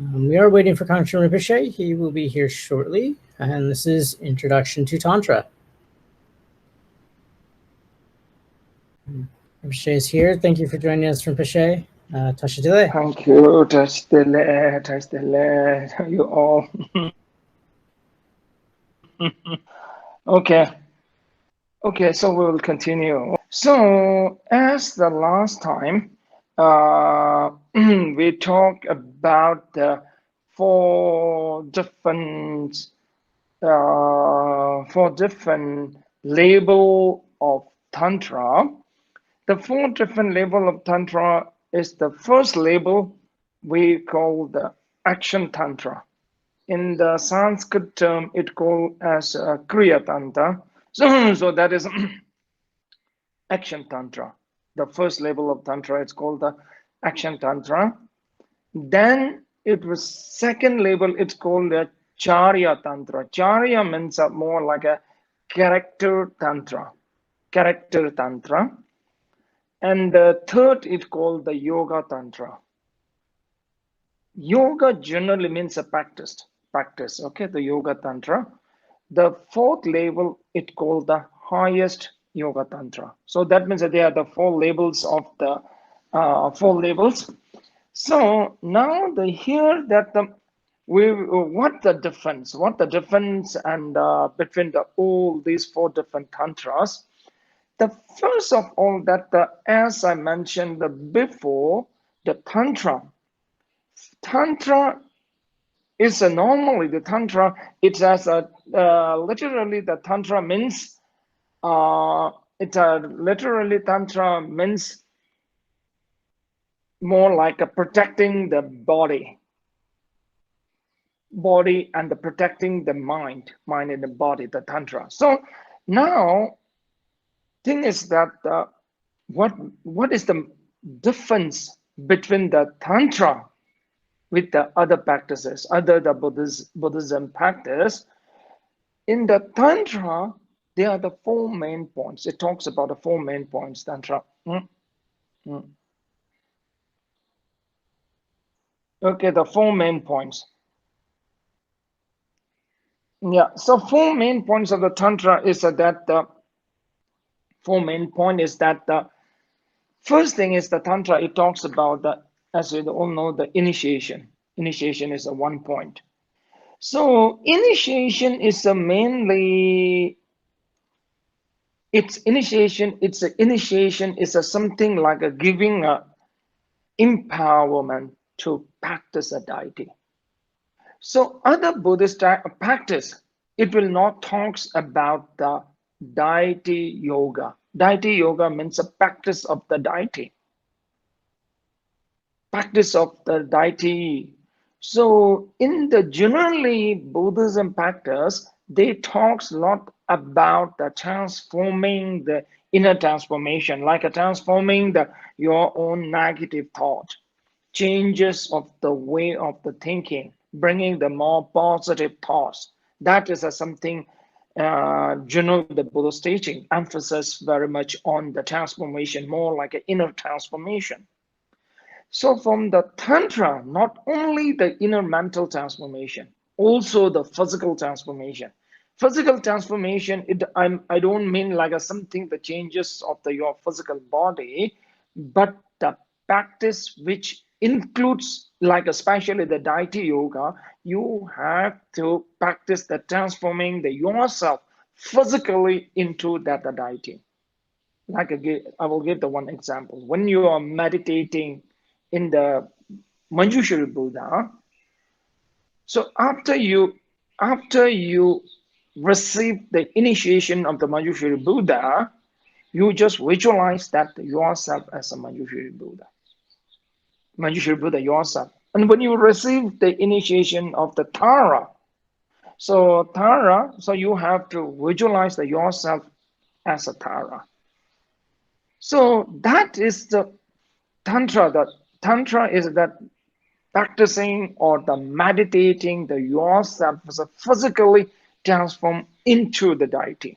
We are waiting for Khangser Rinpoche. He will be here shortly. And this is Introduction to Tantra. Rinpoche is here. Thank you for joining us, Rinpoche. Tashidile. Thank you, Tashidile, you all. Okay, so we will continue. So, as the last time, we talked about the four different label of Tantra. The four different label of Tantra is the first label we call the action Tantra. In the Sanskrit term, it called as Kriya Tantra. So that is action Tantra. The first level of Tantra, it's called the action Tantra. Then it was second level, it's called the Charya Tantra. Charya means more like a character Tantra. Character Tantra. And the third is called the Yoga Tantra. Yoga generally means a practice, okay, the Yoga Tantra. The fourth level, it called the highest Yoga Tantra. So that means that they are the four levels of the four levels. So now here that what the difference and between all these four different tantras. The first of all that as I mentioned before, the tantra is normally the tantra. It has a literally the tantra means literally tantra means more like a protecting the body and the protecting the mind and the body, the tantra. So now thing is that what is the difference between the tantra with the other practices, the Buddhism practice? In the tantra, there are the four main points. It talks about the four main points, tantra. Okay, the four main points. Yeah, so four main points of the tantra is that the four main point is that the first thing is the tantra. It talks about the, as you all know, the initiation. Initiation is a one point. So initiation is mainly initiation is something like a giving a empowerment to practice a deity. So other Buddhist practice, it will not talks about the deity yoga. Deity yoga means a practice of the deity. Practice of the deity. So in the generally Buddhism practice, they talks a lot about the transforming the inner transformation, like a transforming your own negative thought, changes of the way of the thinking, bringing the more positive thoughts. That is something general the Buddha's teaching, emphasis very much on the transformation, more like an inner transformation. So from the Tantra, not only the inner mental transformation, also the physical transformation. Physical transformation, I don't mean like something the changes of your physical body, but the practice which includes, like especially the deity yoga, you have to practice the transforming yourself physically into that deity. Like I will give the one example. When you are meditating in the Manjushri Buddha, so after you receive the initiation of the Manjushri Buddha, you just visualize that yourself as a Manjushri Buddha. Manjushri Buddha yourself. And when you receive the initiation of the Tara, so you have to visualize yourself as a Tara. So that is the Tantra. The Tantra is that practicing or the meditating the yourself physically transform into the deity.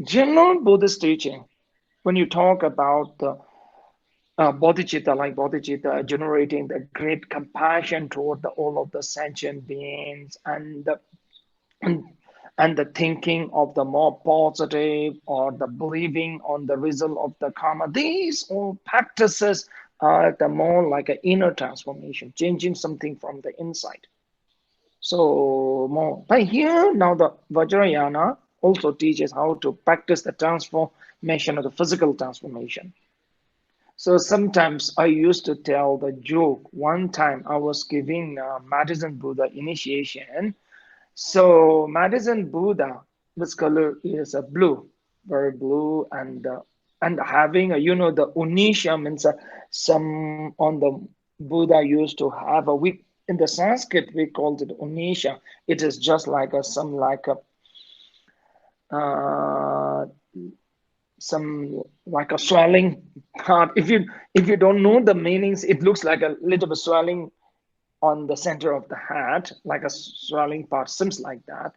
General Buddhist teaching, when you talk about the bodhicitta, like bodhicitta, generating the great compassion toward all of the sentient beings, and the thinking of the more positive, or the believing on the result of the karma. These all practices are the more like an inner transformation, changing something from the inside. So more. But here now the Vajrayana also teaches how to practice the transformation of the physical transformation. So sometimes I used to tell the joke. One time I was giving Madison Buddha initiation. So Madison Buddha, this color is a blue, very blue, and having a, the Unisha means some on the Buddha used to have a, we in the Sanskrit we called it Unisha. It is just like a some like a swelling part. If you don't know the meanings, it looks like a little bit swelling on the center of the head, like a swelling part, seems like that.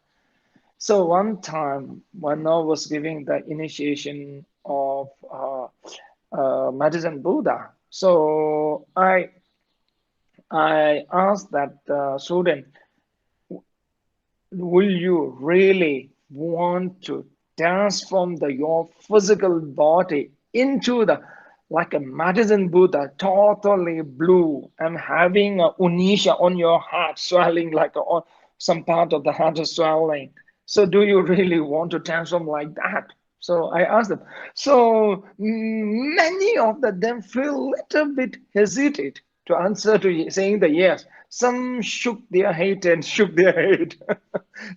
So one time when I was giving the initiation of Madison Buddha, so I asked that student, will you really want to transform your physical body into the like a Madison Buddha, totally blue, and having a unisha on your heart, swelling like on some part of the heart is swelling. So do you really want to transform like that? So I asked them. So many of them feel a little bit hesitate to answer to saying the yes. Some shook their head and shook their head.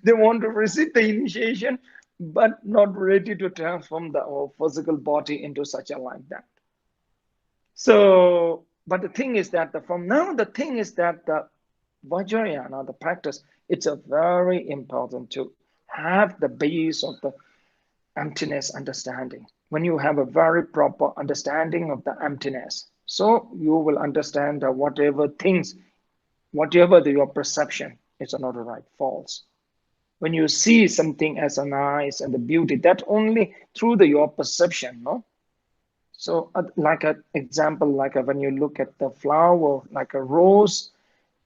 They want to receive the initiation, but not ready to transform the physical body into such a like that. So, but the thing is that the thing is that the Vajrayana, the practice, it's a very important to have the base of the emptiness understanding. When you have a very proper understanding of the emptiness, so you will understand whatever things, whatever your perception is not right, false. When you see something as a nice and the beauty, that only through your perception, no? So like an example, like when you look at the flower, like a rose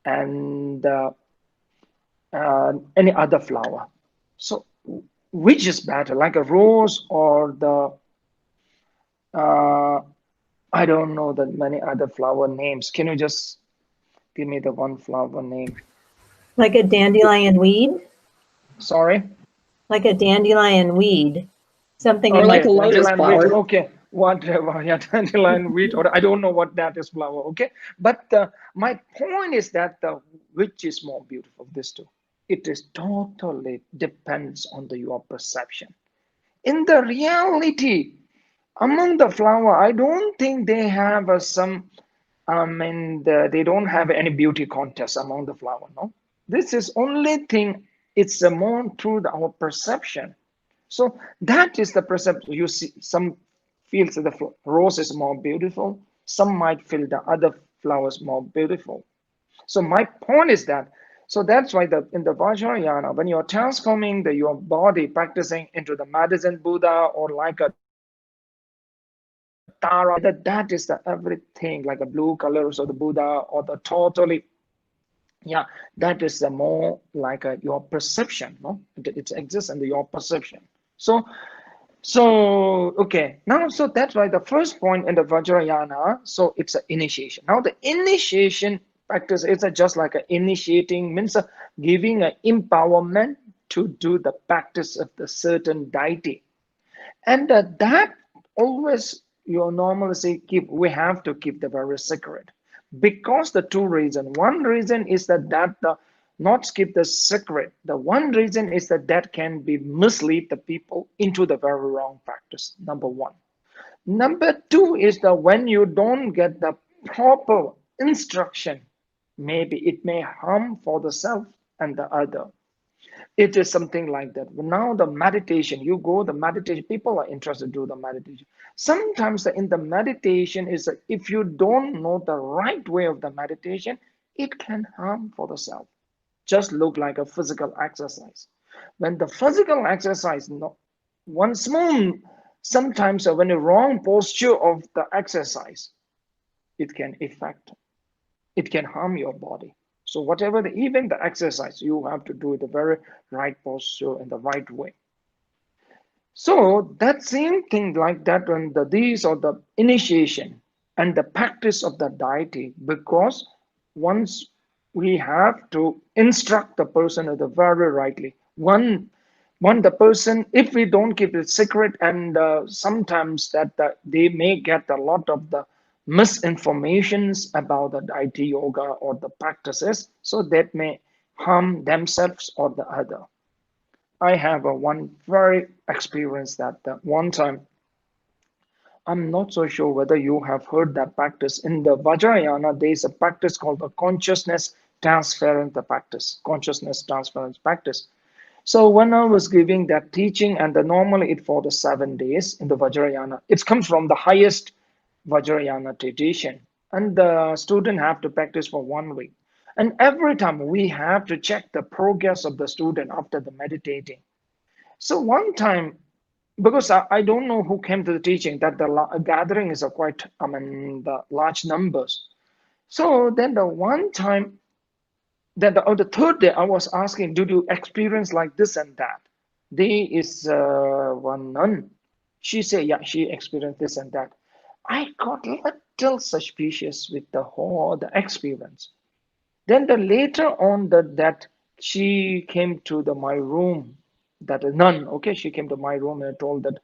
and any other flower. So which is better, like a rose or the, I don't know the many other flower names. Can you just give me the one flower name? Like a dandelion weed? Sorry? Like a dandelion weed. Something Okay, like a lotus dandelion wheat. flower. Okay, whatever. Yeah, dandelion wheat, or I don't know what that is flower. Okay, but my point is that which is more beautiful? These two. It is totally depends on your perception. In the reality, among the flower, I don't think they have some. They don't have any beauty contest among the flower. No, this is only thing. It's more through our perception. So that is the perception. You see, some feels the rose is more beautiful. Some might feel the other flowers more beautiful. So my point is that. So that's why in the Vajrayana, when you're transforming your body, practicing into the Madison Buddha or like a Tara, that is the everything like a blue colors of the Buddha or the totally. Yeah, that is the more like your perception. No, it exists in your perception. So okay, now so that's why the first point in the Vajrayana, so it's an initiation. Now the initiation practice is just like an initiating, means giving an empowerment to do the practice of the certain deity. And that always you normally say we have to keep the very secret. Because the two reasons. One reason is that the not keep the secret. The one reason is that can be mislead the people into the very wrong practice. Number one. Number two is that when you don't get the proper instruction, maybe it may harm for the self and the other. It is something like that. Now the meditation, you go the meditation, people are interested to do the meditation. Sometimes in the meditation is if you don't know the right way of the meditation, it can harm for the self. Just look like a physical exercise. When the physical exercise, one small, sometimes when a wrong posture of the exercise, it can harm your body. So whatever even the exercise, you have to do the very right posture in the right way. So that same thing like that when these are the initiation and the practice of the deity, because once we have to instruct the person very rightly. One the person, if we don't keep it secret, and sometimes that they may get a lot of the misinformations about the deity yoga or the practices, so that may harm themselves or the other. I have one very experience that one time, I'm not so sure whether you have heard that practice. In the Vajrayana, there is a practice called the consciousness transference practice. So when I was giving that teaching, and normally it for the 7 days in the Vajrayana, it comes from the highest Vajrayana tradition, and the student have to practice for 1 week. And every time we have to check the progress of the student after the meditating. So one time, because I don't know who came to the teaching, that the gathering is quite, the large numbers. So then the one time, then on the third day, I was asking, did you experience like this and that? There is one nun. She said, yeah, she experienced this and that. I got a little suspicious with the experience. Then later on that she came to my room, that a nun, okay, she came to my room and told that,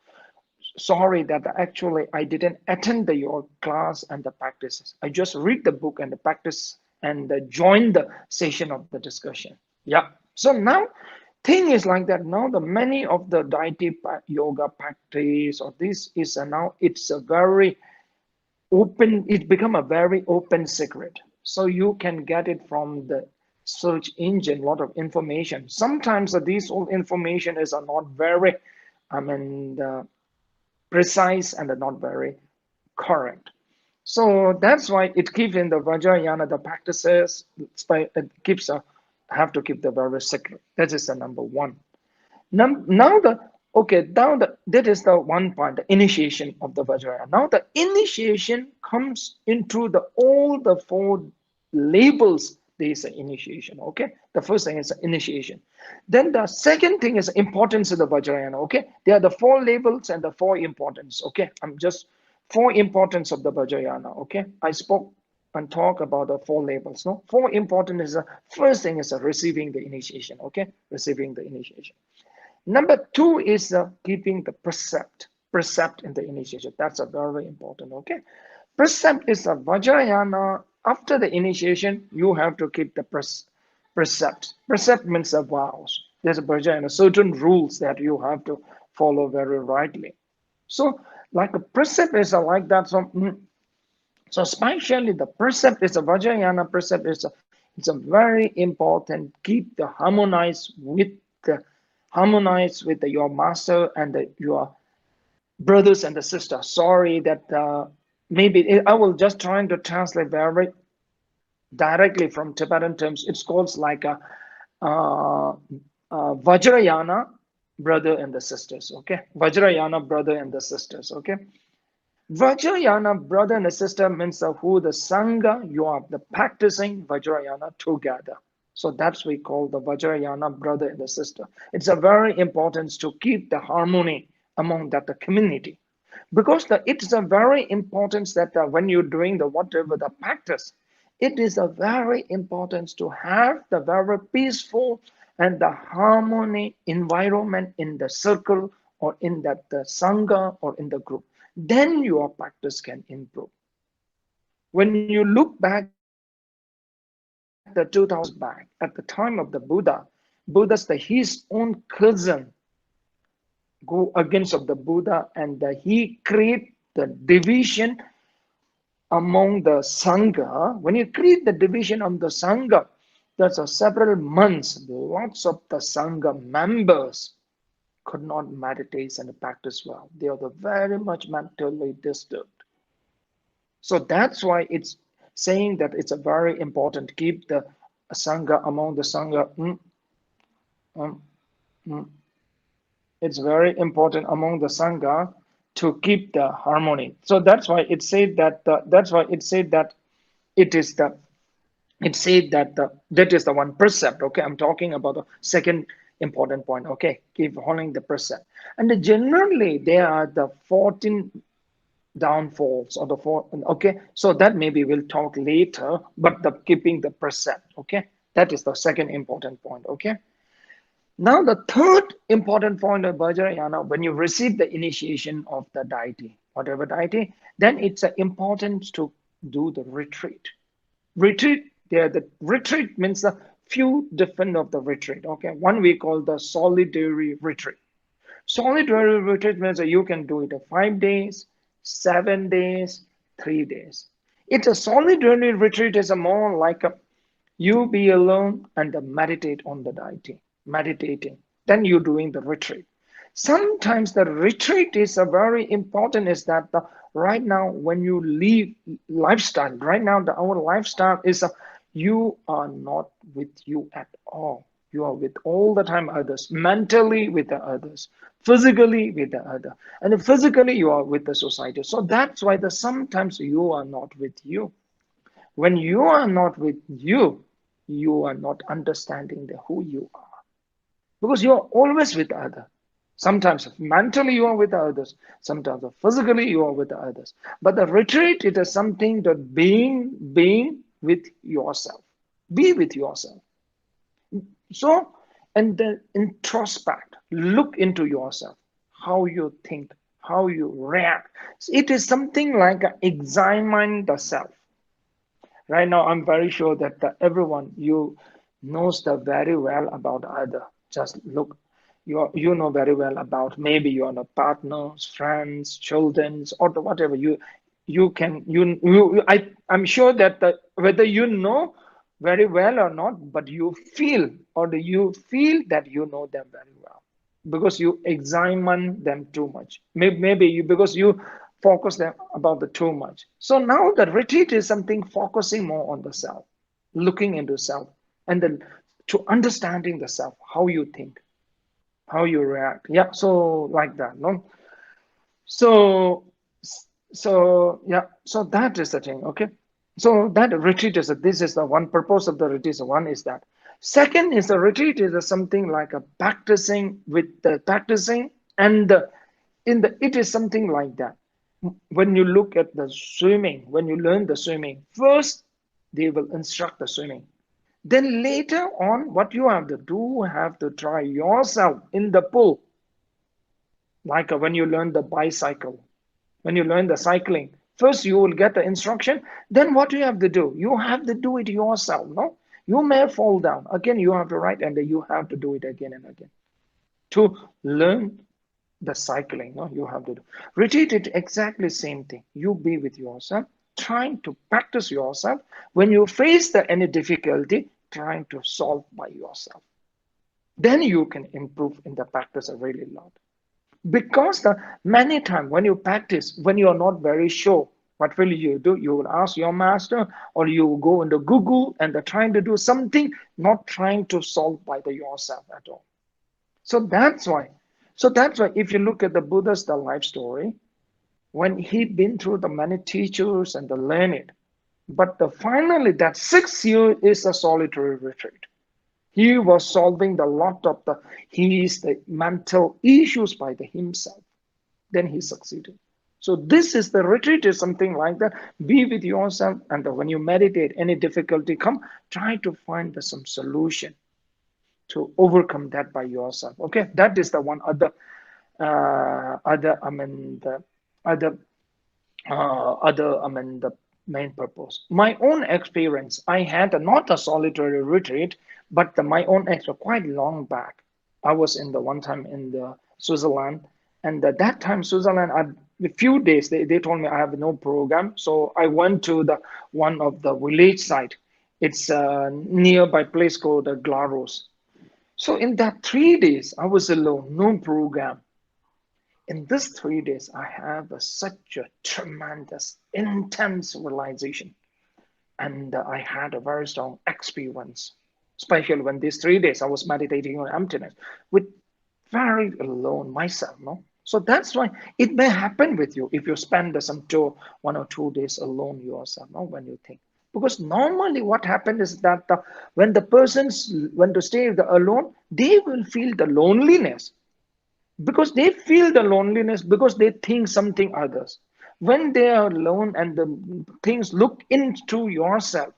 sorry that actually I didn't attend your class and the practices. I just read the book and the practice and join the session of the discussion. Yeah. So now thing is like that. Now the many of the deity yoga practice or this is now it's a very open, it become a very open secret. So you can get it from the search engine, a lot of information. Sometimes these old information is not very, precise and not very correct. So that's why it keeps in the Vajrayana, the practices, it keeps have to keep the very secret. That is the number one. Now that is the one part, the initiation of the Vajrayana. Now the initiation comes into all the 4 labels. There is an initiation. Okay, the first thing is initiation. Then the second thing is importance of the Vajrayana. Okay, there are the 4 labels and the 4 importance. Okay, I'm just 4 importance of the Vajrayana. Okay, I spoke and talk about the 4 labels. No, 4 important is the first thing is receiving the initiation. Okay, receiving the initiation. Number 2 is keeping the precept in the initiation. That's a very important. Okay, precept is a Vajrayana. After the initiation, you have to keep the precept. Precept means the vows. There's a Vajrayana, certain rules that you have to follow very rightly. So, like a precept is like that. So especially the precept is a Vajrayana precept is it's a very important. Keep the harmonize with your master and your brothers and the sisters. Sorry that maybe I will just trying to translate very directly from Tibetan terms. It's called like a Vajrayana brother and the sisters. Okay, Vajrayana brother and the sisters. Okay. Vajrayana brother and sister means who the Sangha, you are the practicing Vajrayana together. So that's we call the Vajrayana brother and the sister. It's a very important to keep the harmony among that the community. Because it's a very important that when you're doing the whatever the practice, it is a very important to have the very peaceful and the harmony environment in the circle or in that the Sangha or in the group. Then your practice can improve. When you look back the 2000 back at the time of the Buddha's his own cousin go against of the Buddha and he create the division among the Sangha. When you create the division of the Sangha, there's several months, lots of the Sangha members could not meditate and practice well. They are very much mentally disturbed. So that's why it's saying that it's a very important to keep the Sangha among the Sangha. It's very important among the Sangha to keep the harmony. So that's why it said that it is the that is the one precept. Okay, I'm talking about the second important point. Okay, keep holding the precept. And generally there are the 14 downfalls or the four. Okay, so that maybe we'll talk later, but the keeping the precept. Okay, that is the second important point. Okay, now the third important point of Vajrayana, when you receive the initiation of the deity, whatever deity, then it's important to do the retreat. Retreat, there the retreat means a few different of the retreat. Okay, one we call the solitary retreat. Solitary retreat means that you can do it 5 days, 7 days, 3 days. It's a solitary retreat is a more like a you be alone and meditate on the deity, meditating. Then you're doing the retreat. Sometimes the retreat is a very important is that the, right now when you leave lifestyle, right now our lifestyle is you are not with you at all. You are with all the time others, mentally with the others, physically with the other, and physically you are with the society. So that's why the sometimes you are not with you. When you are not with you, you are not understanding the who you are, because you are always with others. Sometimes mentally you are with others, sometimes physically you are with others. But the retreat, it is something that being with yourself. Be with yourself. So, and then introspect, look into yourself, how you think, how you react. It is something like examine the self. Right now, I'm very sure that everyone you knows the very well about other. Just look, you know very well about maybe your partners, friends, children's, or the whatever you can I'm sure that whether you know very well or not, but you feel you feel that you know them very well because you examine them too much. Maybe you because you focus them about the too much. So now the retreat is something focusing more on the self, looking into self, and then to understanding the self, how you think, how you react. Yeah, so like that, no? So yeah, so that is the thing, okay? So that retreat is this is the one purpose of the retreat. So one is that. Second is the retreat is something like a practicing with the practicing and it is something like that. When you look at the swimming, when you learn the swimming, first they will instruct the swimming. Then later on, what you have to do, have to try yourself in the pool. Like when you learn the bicycle, when you learn the cycling, first you will get the instruction. Then what you have to do? You have to do it yourself. No, you may fall down again. You have to write, and then you have to do it again and again to learn the cycling. No, you have to do. Retreat it exactly same thing. You be with yourself, trying to practice yourself. When you face any difficulty, trying to solve by yourself. Then you can improve in the practice a really lot. Because the many times when you practice, when you are not very sure what really you do, you will ask your master or you will go into Google and trying to do something, not trying to solve by yourself at all. So that's why if you look at the Buddha's the life story, when he been through the many teachers and the learned, but finally that 6 years is a solitary retreat. He was solving the lot of the mental issues by himself. Then he succeeded. So this is the retreat is something like that. Be with yourself, and when you meditate, any difficulty come, try to find some solution to overcome that by yourself. Okay, that is the one other the main purpose. My own experience, I had not a solitary retreat, but my own experience quite long back. I was in the one time in the Switzerland, and at that time Switzerland, a few days they told me I have no program, so I went to the one of the village site. It's a nearby place called Glarus. So in that 3 days, I was alone, no program. In these 3 days, I have such a tremendous, intense realization. And I had a very strong experience, especially when these 3 days I was meditating on emptiness with very alone myself. No? So that's why it may happen with you if you spend some 1 or 2 days alone yourself, no, when you think. Because normally what happens is that when the persons want to stay alone, they will feel the loneliness. Because they feel the loneliness because they think something others. When they are alone and the things look into yourself,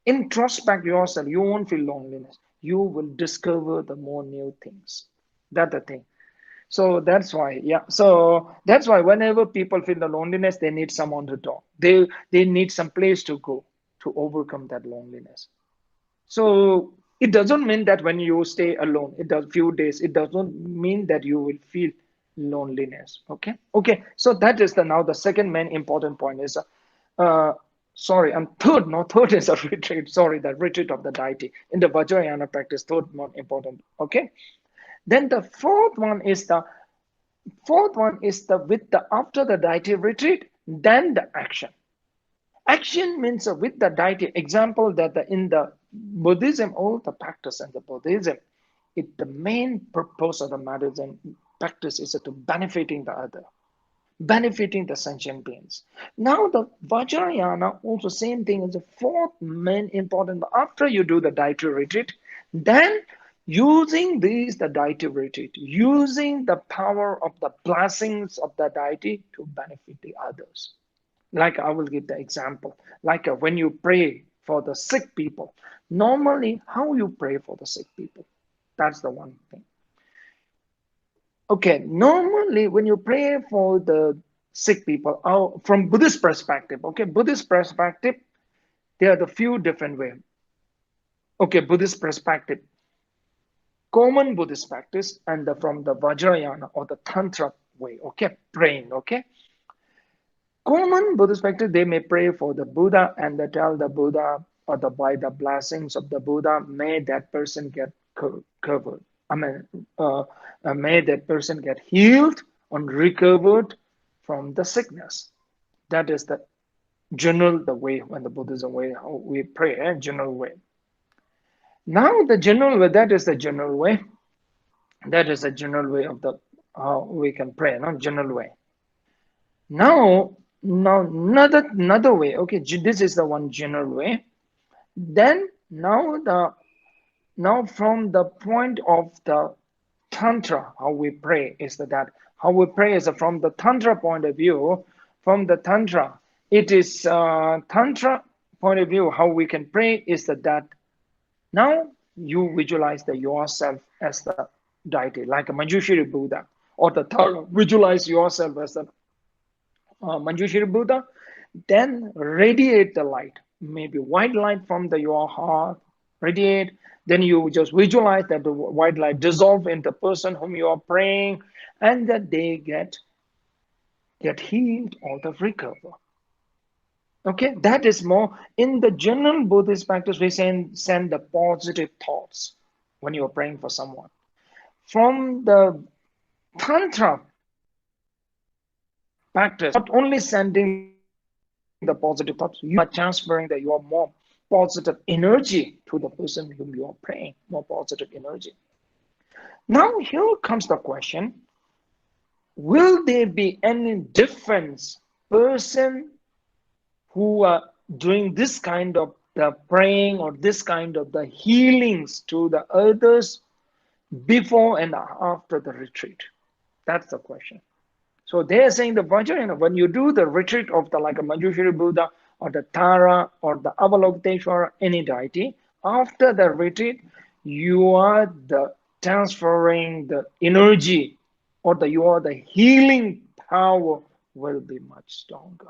introspect yourself, you won't feel loneliness. You will discover the more new things. That's the thing. So that's why, yeah. So that's why whenever people feel the loneliness, they need someone to talk. They need some place to go to overcome that loneliness. So it doesn't mean that when you stay alone, it does few days, it doesn't mean that you will feel loneliness. Okay. Okay. So that is now the second main important point is sorry, and third is a retreat. Sorry, the retreat of the deity in the Vajrayana practice, third more important. Okay. Then the fourth one is with the after the deity retreat, then the action. Action means with the deity. Example that in the Buddhism, all the practice and the Buddhism, the main purpose of the medicine practice is to benefiting the other, benefiting the sentient beings. Now the Vajrayana also same thing is the fourth main important. After you do the deity retreat, then using the deity retreat, using the power of the blessings of the deity to benefit the others. Like I will give the example, like when you pray for the sick people, normally how you pray for the sick people, that's the one thing. Okay, normally when you pray for the sick people, from Buddhist perspective, okay, Buddhist perspective, there are the few different ways. Okay, Buddhist perspective, common Buddhist practice, and from the Vajrayana or the Tantra way, okay, praying, okay. Common Buddhist practice, they may pray for the Buddha and they tell the Buddha or by the blessings of the Buddha, may that person get covered. May that person get healed and recovered from the sickness. That is the way when the Buddhism way how we pray, general way. Now the general way, that is the general way. That is the general way of the how we can pray, not general way. Now another way. Okay, this is the one general way. Then now from the point of the Tantra, how we pray is that how we pray is from the Tantra point of view. From the Tantra, it is Tantra point of view. How we can pray is that now you visualize yourself as the deity, like a Manjushri Buddha, or the third, visualize yourself as the Manjushri Buddha. Then radiate the light, maybe white light from your heart, radiate. Then you just visualize that the white light dissolve in the person whom you are praying, and that they get healed or recover. Okay, that is more in the general Buddhist practice. We send the positive thoughts when you are praying for someone. From the Tantra practice, not only sending the positive thoughts, you are transferring your more positive energy to the person whom you are praying, more positive energy. Now here comes the question, will there be any difference person who are doing this kind of the praying or this kind of the healings to the others before and after the retreat? That's the question. So they're saying the Vajrayana, when you do the retreat of the like a Manjushri Buddha or the Tara or the Avalokiteshvara, any deity, after the retreat, you are the transferring the energy or the healing power will be much stronger.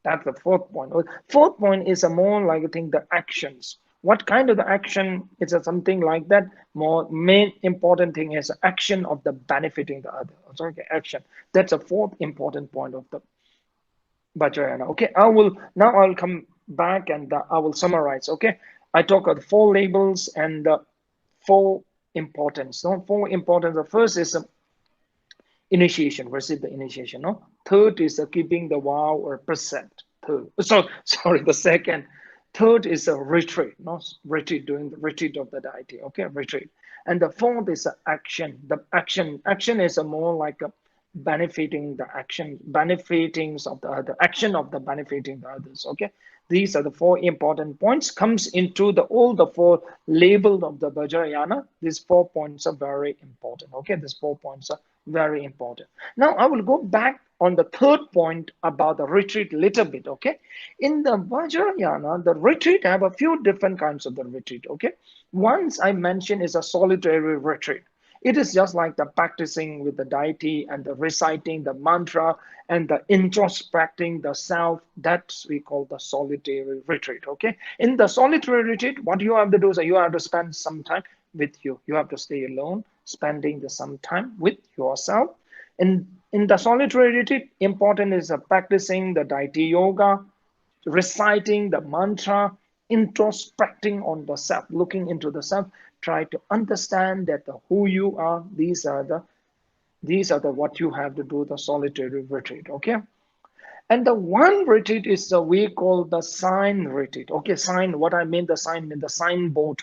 That's the fourth point. Fourth point is a more like I think the actions. What kind of the action is something like that? More main important thing is action of the benefiting the other. Sorry, action. That's a fourth important point of the Vajrayana. Okay, I'll come back and I will summarize. Okay, I talk of the four labels and the four importance. No, four importance. The first is initiation, receive the initiation. No, third is keeping the vow or percent. Sorry, the second. Third is a retreat, no, retreat, doing the retreat of the deity. Okay, retreat. And the fourth is action. The action is a more like benefiting the action, benefiting of the other, action of the benefiting the others. Okay, these are the 4 important points. Comes into all the 4 labeled of the Vajrayana. These 4 points are very important. Okay, these 4 points are very important. Now I will go back on the 3rd point about the retreat little bit. Okay, in the Vajrayana, the retreat have a few different kinds of the retreat. Okay, once I mentioned is a solitary retreat. It is just like the practicing with the deity and the reciting the mantra and the introspecting the self. That's we call the solitary retreat. Okay, in the solitary retreat, what you have to do is you have to spend some time with you. You have to stay alone, spending some time with yourself. In the solitary retreat, important is practicing the deity yoga, reciting the mantra, introspecting on the self, looking into the self, try to understand that who you are. These are the what you have to do the solitary retreat. Okay, and the one retreat is we call the sign retreat. Okay, sign, what I mean the sign, the signboard,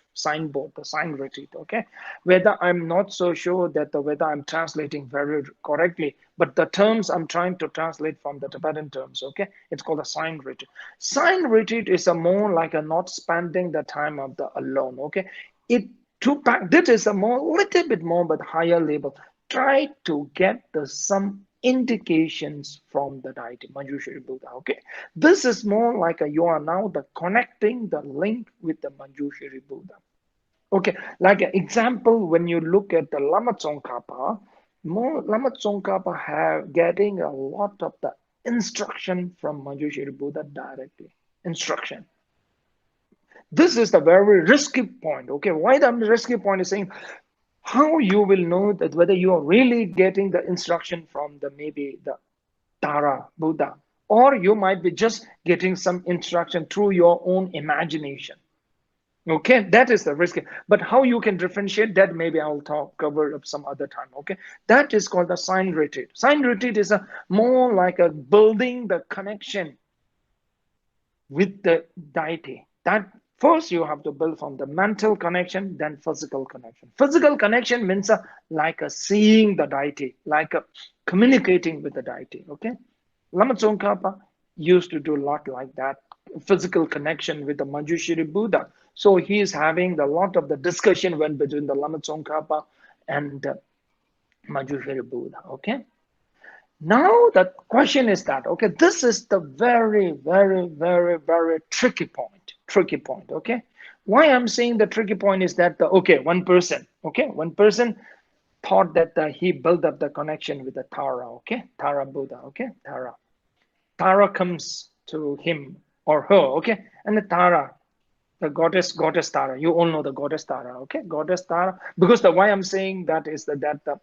the sign retreat. Okay, whether I'm not so sure that whether I'm translating very correctly, but the terms I'm trying to translate from the Tibetan terms. Okay, it's called a sign retreat. Sign retreat is a more like a not spending the time of the alone. Okay, this is a little bit more but higher level. Try to get some indications from the deity, Manjushri Buddha. Okay, this is more like you are now connecting the link with the Manjushri Buddha. Okay, like an example, when you look at the Lama Tsongkhapa, Lama Tsongkhapa have getting a lot of the instruction from Manjushri Buddha directly. Instruction. This is the very risky point. Okay, why the risky point is saying how you will know that whether you are really getting the instruction from maybe the Tara Buddha, or you might be just getting some instruction through your own imagination. Okay, that is the risk. But how you can differentiate that, maybe I'll cover up some other time. Okay, that is called the sign retreat. Sign retreat is more like a building the connection with the deity. That first you have to build from the mental connection, then physical connection. Physical connection means like seeing the deity, like communicating with the deity. Okay, Lama Tsongkhapa used to do a lot like that, physical connection with the Manjushri Buddha. So he is having a lot of the discussion between the Lama Tsongkhapa and Manjushri Buddha. Okay. Now the question is that, okay, this is the very, very, very, very tricky point. Okay, why I'm saying the tricky point is that one person thought that he built up the connection with the Tara. Okay, Tara Buddha. Okay, Tara comes to him or her. Okay, and the Tara, the goddess Tara. You all know the goddess Tara. Okay, goddess Tara. Because why I'm saying that is that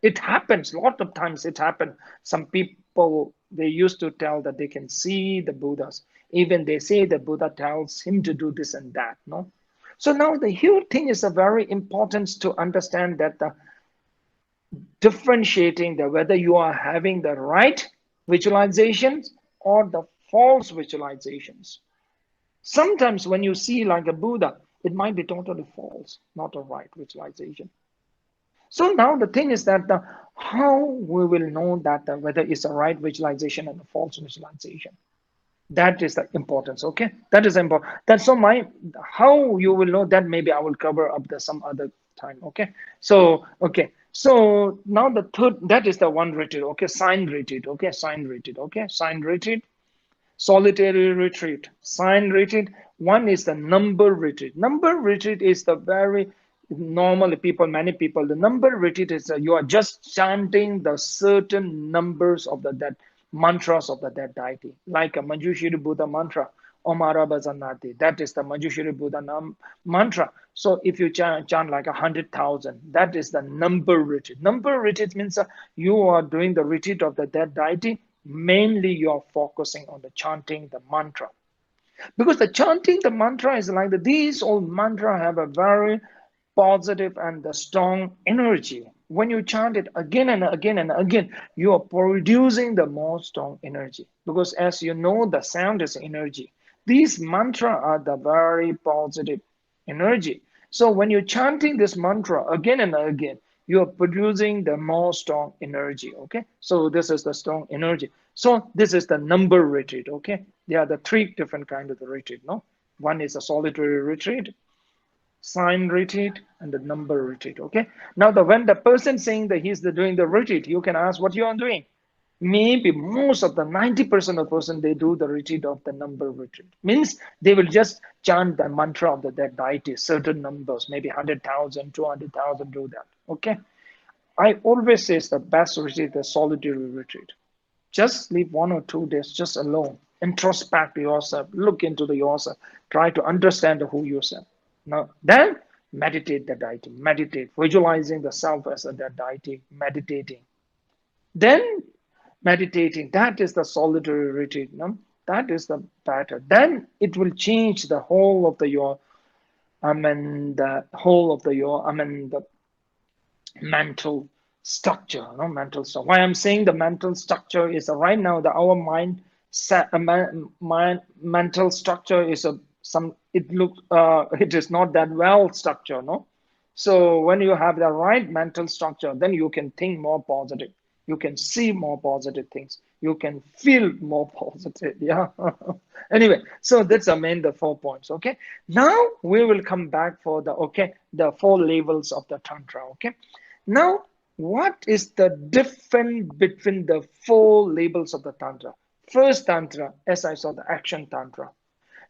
it happens a lot of times. It happens. Some people, they used to tell that they can see the Buddhas. Even they say the Buddha tells him to do this and that. No. So now the huge thing is a very important to understand that the differentiating whether you are having the right visualizations or the false visualizations. Sometimes when you see like a Buddha, it might be totally false, not a right visualization. So now the thing is that how we will know that whether it's a right visualization and a false visualization. That is the importance. Okay, that is important. That's so how you will know that, maybe I will cover up some other time. Okay, so now the third, that is the one retreat. Okay, sign retreat. Okay, sign retreat. Okay, sign retreat, solitary retreat, sign retreat. One is the number retreat. Number retreat is the very normally many people, the number retreat is you are just chanting the certain numbers of that mantras of that deity, like a Manjushri Buddha mantra, Om Arabazanati. That is the Manjushri Buddha mantra. So if you chant like 100,000, that is the number retreat. Number retreat means you are doing the retreat of that deity. Mainly you are focusing on the chanting the mantra. Because the chanting the mantra is like these old mantra have a very positive and the strong energy. When you chant it again and again and again, you are producing the more strong energy. Because as you know, the sound is energy. These mantra are the very positive energy. So when you're chanting this mantra again and again, you are producing the more strong energy. Okay, so this is the strong energy. So this is the number retreat. Okay, there are the three different kinds of the retreat. No, one is a solitary retreat, sign retreat, and the number retreat. Okay, now when the person saying that he's doing the retreat, you can ask what you are doing. Maybe most of the 90% of person, they do the retreat of the number retreat. Means they will just chant the mantra of that deity, certain numbers, maybe 100,000, 200,000, do that. Okay, I always say it's the best retreat, the solitary retreat. Just sleep 1 or 2 days just alone, introspect yourself, look into yourself, try to understand who yourself. Now then meditate the deity, meditate, visualizing the self as a deity, meditating. Then meditating, that is the solitary retreat. No? That is the better. Then it will change the whole of your, the mental structure. No, mental structure. Why I'm saying the mental structure is right now our mind set, mental structure is it is not that well structured. No, so when you have the right mental structure, then you can think more positive. You can see more positive things. You can feel more positive. Yeah. Anyway, so that's the 4 points. Okay. Now we will come back for the 4 levels of the Tantra. Okay. Now, what is the difference between the 4 labels of the Tantra? First Tantra, as I saw, the action Tantra.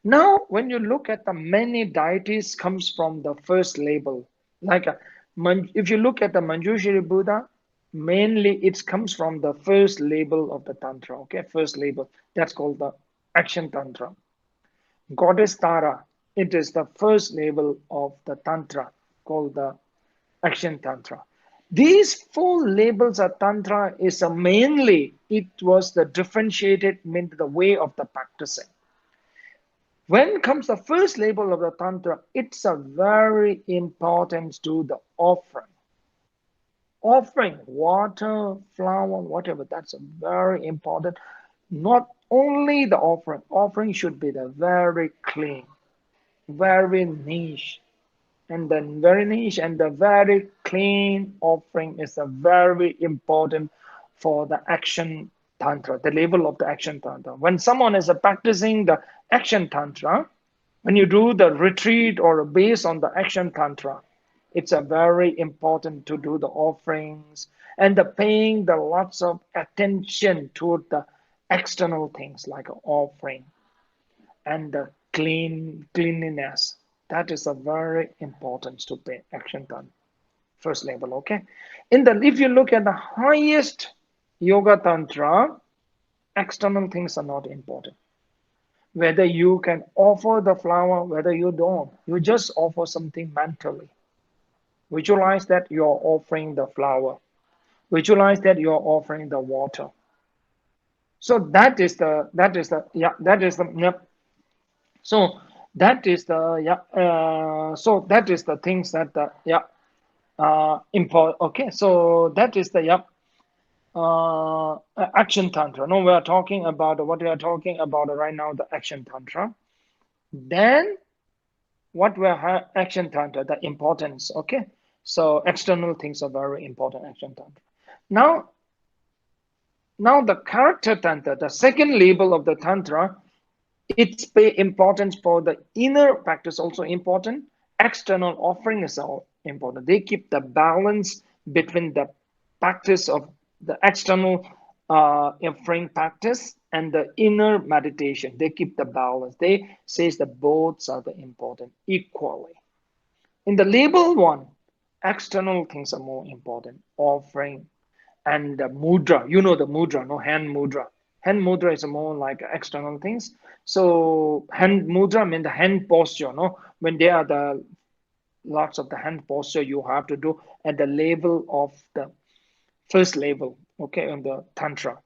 Now, when you look at the many deities comes from the first label. Like if you look at the Manjushri Buddha, mainly it comes from the first label of the Tantra. Okay, first label. That's called the action Tantra. Goddess Tara, it is the first label of the Tantra called the action Tantra. These 4 labels of Tantra is mainly, it was the differentiated meant the way of the practicing. When comes the first label of the Tantra, it's a very important to the offering. Offering water, flower, whatever, that's a very important. Not only the offering should be the very clean, very niche, and then very niche and the very clean offering is a very important for the action Tantra, the level of the action Tantra. When someone is practicing the action Tantra, when you do the retreat or based on the action Tantra, it's a very important to do the offerings and the paying the lots of attention to the external things like offering and the cleanliness. That is a very important to pay action done. First level, okay? If you look at the highest yoga tantra, external things are not important. Whether you can offer the flower, whether you don't, you just offer something mentally. Visualize that you're offering the flower. Visualize that you're offering the water. So that is the So that is the things that important. Okay, so that is the action tantra. No, we are talking about what we are talking about right now, the action tantra. Then what we are action tantra, the importance. Okay, so external things are very important. Action tantra. Now the character tantra, the second label of the tantra. It's pay importance for the inner practice also important. External offering is all important. They keep the balance between the practice of the external offering practice and the inner meditation. They keep the balance. They says that both are the important equally. In the label 1, external things are more important. Offering and the mudra. You know the mudra, no, hand mudra. Hand mudra is more like external things. So hand mudra means the hand posture, no? When there are the lots of the hand posture you have to do at the level of the first level, okay, in the tantra.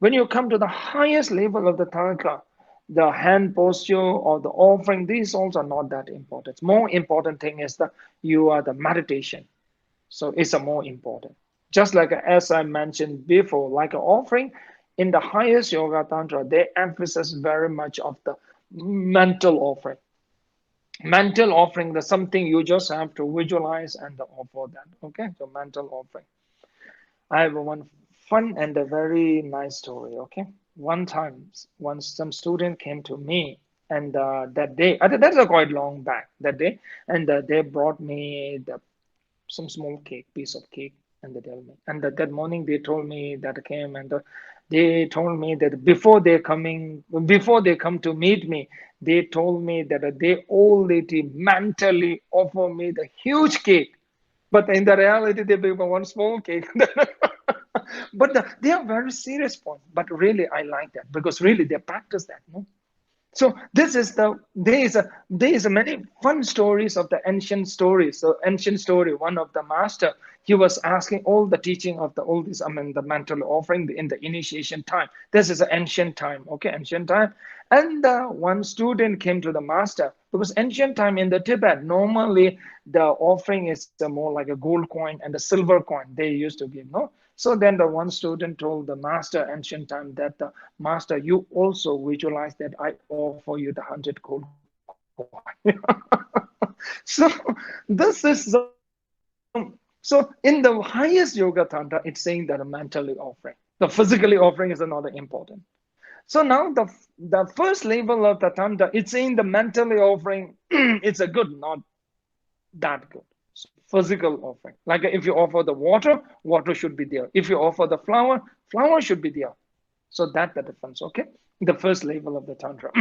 When you come to the highest level of the tantra, the hand posture or the offering, these also are not that important. More important thing is that you are the meditation. So it's a more important. Just like as I mentioned before, like an offering in the highest yoga tantra, they emphasize very much of the mental offering. mental offering, that's something you just have to visualize and offer that. Okay, so mental offering. I have one fun and a very nice story. Okay, one time, once some student came to me, and that day, that's a quite long back that day, and they brought me some small piece of cake, and they tell me, and that morning they told me that came, and they told me that before they come to meet me, they told me that they already mentally offer me the huge cake, but in the reality they gave me one small cake. But they are very serious point. But really, I like that because really they practice that. No? So this is there is a many fun stories of the ancient stories. So ancient story, one of the master, he was asking all the teaching of the all this, I mean the mental offering in the initiation time. This is an ancient time, okay, ancient time. And one student came to the master because ancient time in the Tibet, normally the offering is more like a gold coin and a silver coin they used to give, no? So then the one student told the master ancient time that the master, you also visualize that I offer you the 100 gold coin. So this is so in the highest yoga tantra, it's saying that a mentally offering. The physically offering is another important. So now the first level of the tantra, it's saying the mentally offering, it's a good, not that good. So physical offering. Like if you offer the water, water should be there. If you offer the flower, flower should be there. So that's the difference, okay? The first level of the tantra.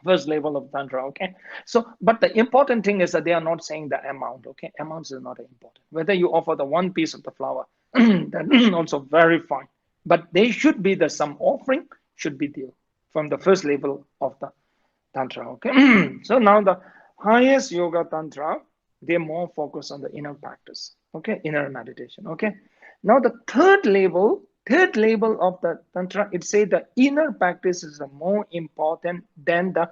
First level of tantra, okay? So, but the important thing is that they are not saying the amount, okay? Amounts is not important. Whether you offer the one piece of the flower, that's also very fine. But they should be the some offering should be there from the first level of the tantra, okay? So now the highest yoga tantra, they more focus on the inner practice, okay? Inner meditation, okay? Now the third level of the tantra, it says the inner practice is the more important than the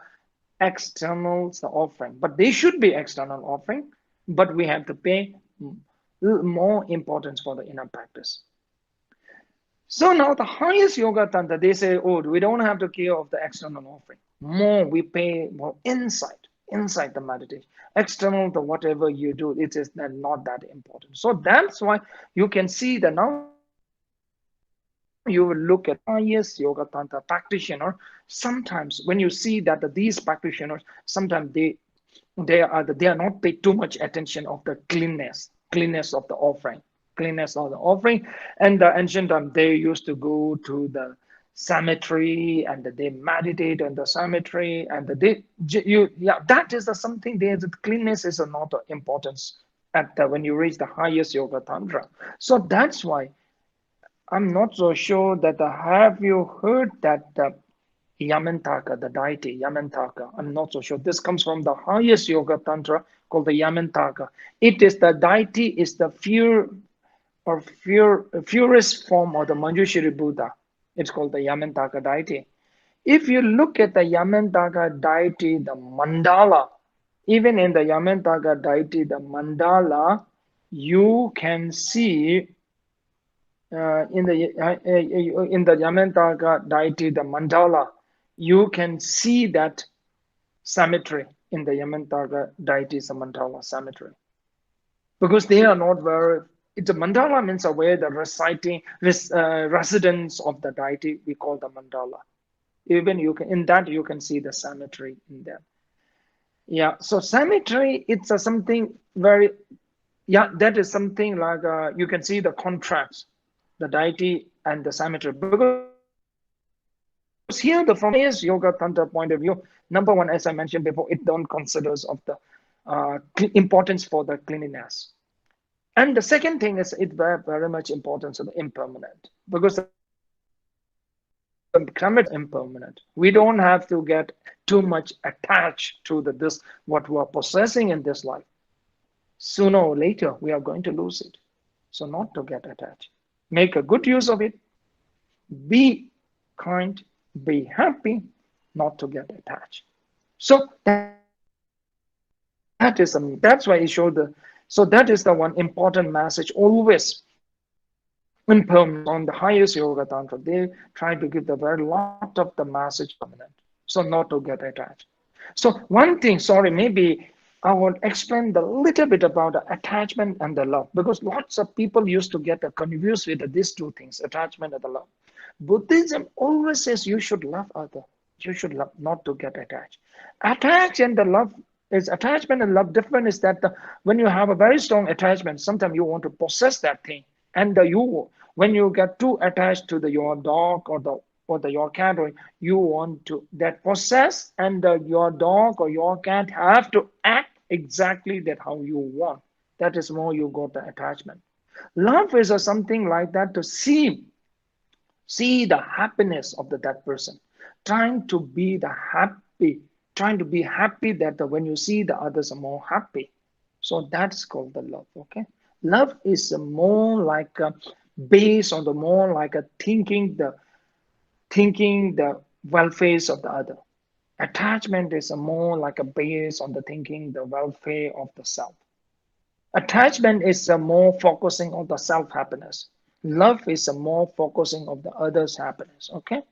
external offering, but they should be external offering, but we have to pay more importance for the inner practice. So now the highest yoga tantra, they say, oh, we don't have to care of the external offering. More we pay more inside the meditation. External, the whatever you do, it is not that important. So that's why you can see that now you will look at highest yoga tantra practitioner. Sometimes when you see that these practitioners, sometimes they are not paid too much attention of the cleanness of the offering, and the ancient time they used to go to the cemetery and they meditate in the cemetery and that is something there. The cleanness is not importance when you reach the highest yoga tantra. So that's why I'm not so sure that have you heard that Yamantaka, the deity Yamantaka? I'm not so sure. This comes from the highest yoga tantra called the Yamantaka. It is the deity, is the purest form of the Manjushri Buddha. It's called the Yamantaka deity. If you look at the Yamantaka deity, the mandala, even in the Yamantaka deity, the mandala, you can see in the Yamantaka deity, the mandala, you can see that cemetery in the Yamantaka deity's mandala cemetery, because they are not very. It's a mandala means where the residence of the deity we call the mandala. Even you can in that you can see the cemetery in there. Yeah, so cemetery it's something very that is something like you can see the contrast, the deity and the cemetery, because here the from highest yoga tantra point of view, number one, as I mentioned before, it don't considers of the importance for the cleanliness, and the second thing is it very much importance of the impermanent, because the climate is impermanent. We don't have to get too much attached to this what we are possessing in this life. Sooner or later we are going to lose it, so not to get attached. Make a good use of it. Be kind, be happy, not to get attached. So that's why he showed that is the one important message always impermanent on the highest yoga tantra. They try to give the very lot of the message permanent, so not to get attached. So one thing, sorry, maybe I will explain a little bit about the attachment and the love, because lots of people used to get confused with these two things, attachment and the love. Buddhism always says you should love other. You should love, not to get attached. Attach and the love is attachment and love different is that when you have a very strong attachment, sometimes you want to possess that thing. And when you get too attached to your dog or your cat, or you want to that possess, and your dog or your cat have to act exactly that how you want. That is more you got the attachment. Love is something like that, to see the happiness of that person, trying to be happy that when you see the others are more happy. So that's called the love. Okay, love is more like based on the more like a thinking the welfare of the other. Attachment is more like a base on the thinking the welfare of the self. Attachment is more focusing on the self happiness. Love is more focusing on the other's happiness. Okay,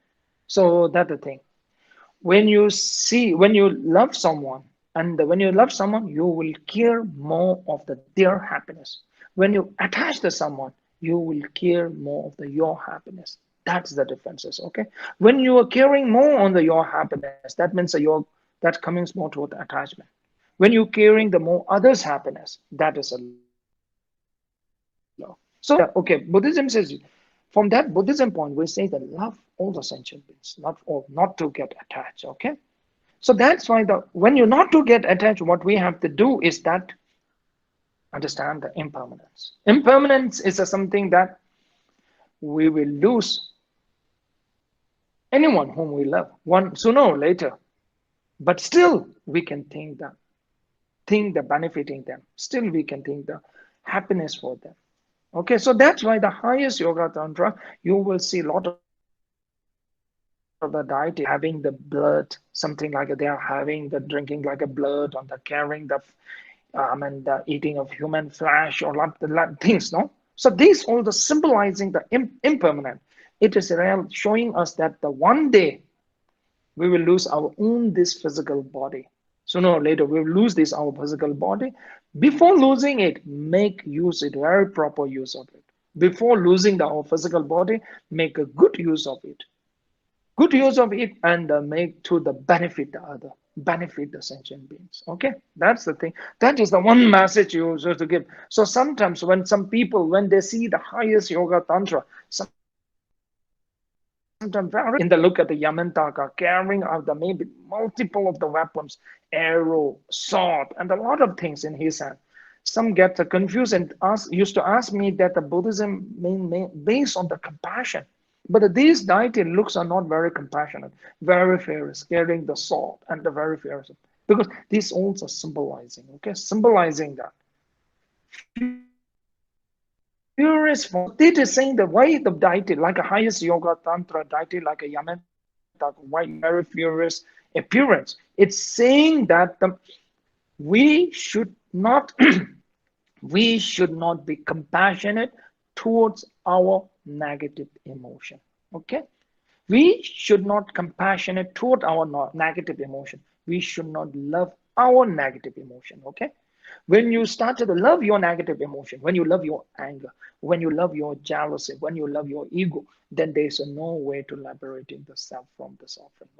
so that's the thing. When you love someone, and when you love someone, you will care more of their happiness. When you attach to someone, you will care more of your happiness. That's the differences. Okay, when you are caring more on your happiness, that means that comes more toward the attachment. When you're caring the more others happiness, that is a love. So okay, Buddhism says, from that Buddhism point, we say that love all the sentient beings, not to get attached. Okay, so that's why when you're not to get attached, what we have to do is that understand the impermanence. Impermanence is something that we will lose anyone whom we love, one sooner or later, but still we can think the benefiting them. Still we can think the happiness for them. Okay, so that's why the highest yoga tantra, you will see a lot of the deity having the blood, something like they are having the drinking like a blood, on the carrying the and the eating of human flesh, or things, no? So these all the symbolizing the impermanent. It is real, showing us that the one day we will lose our own this physical body. Sooner or later we will lose this our physical body. Before losing it, make use it, very proper use of it. Before losing our physical body, make a good use of it. Good use of it, and make to the benefit the other, benefit the sentient beings. Okay, that's the thing. That is the one message you have to give. So sometimes when some people, when they see the highest yoga tantra, sometimes in the look at the Yamantaka carrying out the maybe multiple of the weapons, arrow, sword, and a lot of things in his hand. Some get confused and used to ask me that the Buddhism based on the compassion. But these deity looks are not very compassionate, very fierce, carrying the sword and the very fierce. Because these also symbolizing, okay, symbolizing that. Furious, it is saying the way the deity, like a highest yoga tantra deity, like a Yamantaka, white, very furious appearance. It's saying that we should not we should not be compassionate towards our negative emotion. Okay, we should not compassionate toward our negative emotion. We should not love our negative emotion. Okay, when you start to love your negative emotion, when you love your anger, when you love your jealousy, when you love your ego, then there's no way to liberating the self from the suffering.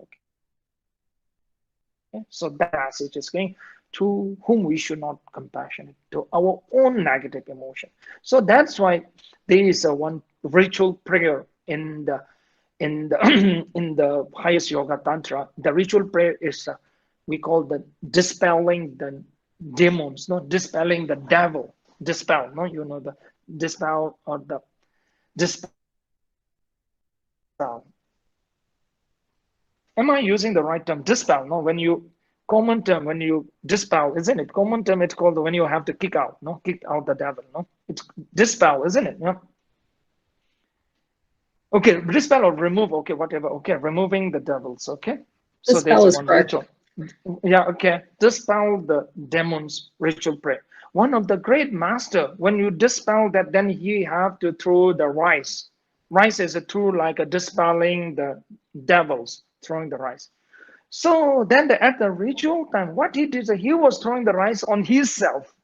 Okay, so that passage is going to whom we should not compassionate, to our own negative emotion. So that's why there is a one ritual prayer in the in the highest yoga tantra. The ritual prayer is we call the dispelling the demons, no, dispelling the devil, dispel, no, you know, the dispel or the dispel. Am I using the right term? Dispel, no, when you common term, when you dispel, isn't it? Common term, it's called when you have to kick out, no, kick out the devil, no, it's dispel, isn't it? No? Okay, dispel or remove, okay, whatever, okay, removing the devils, okay. So Dispel there's is one correct. ritual. Yeah, okay. Dispel the demons ritual prayer. One of the great master, when you dispel that, then he have to throw the rice. Rice is a tool like a dispelling the devils, throwing the rice. So then at the ritual time, what he did, he was throwing the rice on himself,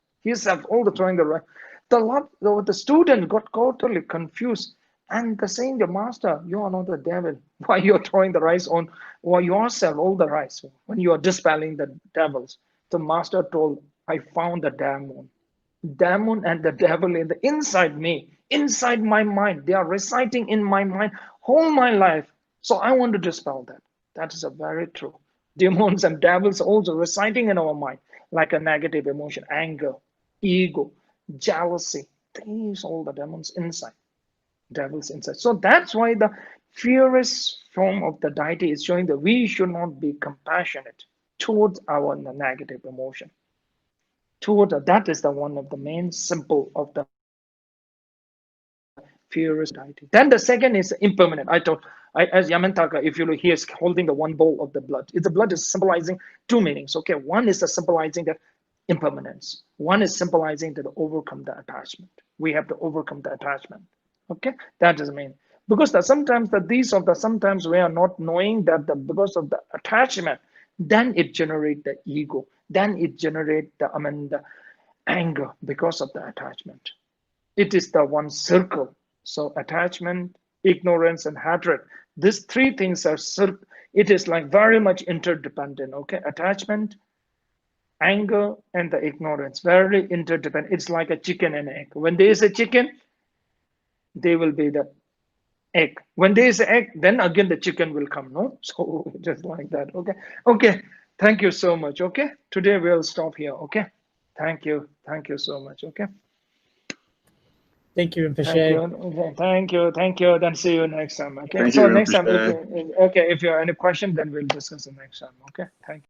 all the throwing the rice. The student got totally confused, and saying, the master, you are not the devil. Why you're throwing the rice on yourself, all the rice, when you are dispelling the devils? The master told, I found the demon and the devil in the inside me, inside my mind. They are reciting in my mind all my life. So I want to dispel that. That is a very true. Demons and devils also reciting in our mind, like a negative emotion, anger, ego, jealousy. These all the demons inside, devils inside. So that's why the purest form of the deity is showing that we should not be compassionate towards our negative emotion. That is the one of the main symbol of the purest deity. Then the second is impermanent. As Yamantaka, if you look, he is holding the one bowl of the blood. The blood is symbolizing two meanings. Okay, one is symbolizing the impermanence. One is symbolizing to overcome the attachment. We have to overcome the attachment. Okay, that is the mean. Because sometimes we are not knowing that because of the attachment, then it generates the ego. Then it generates the anger because of the attachment. It is the one circle. So attachment, ignorance, and hatred. These three things are it is like very much interdependent. Okay, attachment, anger, and the ignorance, very interdependent. It's like a chicken and egg. When there is a chicken, there will be the egg. When there is an egg, then again the chicken will come. No, so just like that. Okay. Thank you so much. Okay, today we'll stop here. Okay, thank you so much. Okay. Thank you, Rinpoche. Thank you. Then see you next time. Okay. Thank So you, next time, Rinpoche. if you have any question, then we'll discuss it next time. Okay. Thank you.